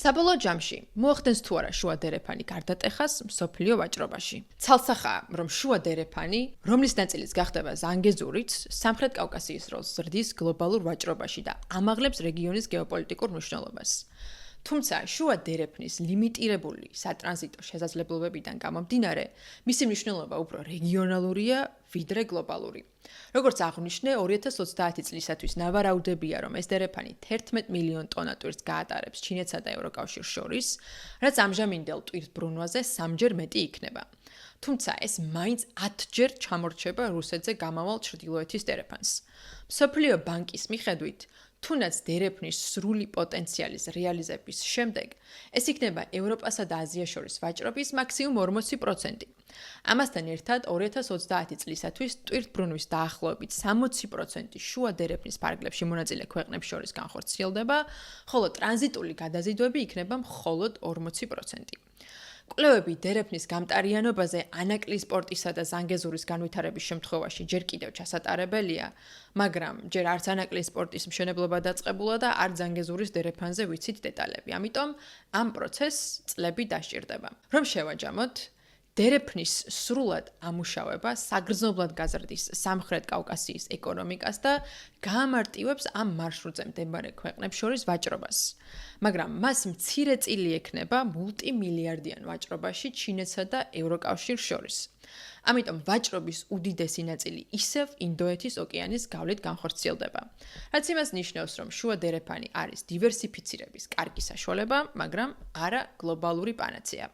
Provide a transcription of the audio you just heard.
საბოლოო ჯამში მოახდენს თუ არა შუა დერეფანი გარდატეხას მსოფლიო ვაჭრობაში. ცალსახაა, რომ შუა დერეფანი, რომლის ნაწილიც გახდება ზანგეზურიც, სამხრეთ კავკასიის როლს ზრდის გლობალურ ვაჭრობაში და ამაღლებს რეგიონის გეოპოლიტიკურ მნიშვნელობას. თუმცა შუა დერეფნის ლიმიტირებული სატრანზიტო შესაძლებლობებიდან გამომდინარე, მისი მნიშვნელობა უფრო რეგიონალურია, ვიდრე გლობალური. როგორც აღვნიშნე, 2030 წლისათვის ნავარაუდებია, რომ ეს დერეფანი 11 მილიონ ტონა ტვირთს გაატარებს ჩინეთსა და ევროკავშირს შორის, რაც ამჟამინდელ ტვირთბრუნვაზე 3-ჯერ მეტი იქნება. თუმცა ეს მაინც 10-ჯერ ჩამორჩება რუსეთზე გამავალ ჩრდილოეთის დერეფანს. მსოფლიო ბანკის მიხედვით, თუნდაც დერეფნის სრული პოტენციალის რეალიზების შემდეგ, ეს იქნება ევროპასა და აზიას შორის ვაჭრობის მაქსიმუმ 40%. ამასთან ერთად 2030 წლისათვის ტვირთბრუნვის დაახლოებით 60% შუა დერეფნის ფარგლებში მონაწილე ქვეყნებს შორის განხორციელდება, ხოლო ტრანზიტული გადაზიდვები იქნება მხოლოდ 40%. კვლევები დერეფნის გამტარიანობაზე ანაკლის პორტისა და ზანგეზურის განვითარების შემთხვევაში ჯერ კიდევ ჩასატარებელია, მაგრამ ჯერ არც ანაკლის პორტის მშენებლობა დაწყებულა და არც ზანგეზურის დერეფანზე ვიცით დეტალები. ამიტომ ამ პროცესს წლები დასჭირდება. რომ შევაჯამოთ, დერეფნის სრულად ამუშავება საგრძნობლად გაზრდის სამხრეთ კავკასიის ეკონომიკას და გაამარტივებს ამ მარშრუტზე მდებარე ქვეყნებს შორის ვაჭრობას. მაგრამ მას მცირე წილი ექნება მულტიმილიარდიან ვაჭრობაში ჩინეთსა და ევროკავშირს შორის. ამიტომ ვაჭრობის უდიდესი ნაწილი ისევ ინდოეთის ოკეანის გავლით განხორციელდება. რაც იმას ნიშნავს, რომ შუა დერეფანი არის დივერსიფიცირების კარგი საშუალება, მაგრამ არა გლობალური პანაცეა.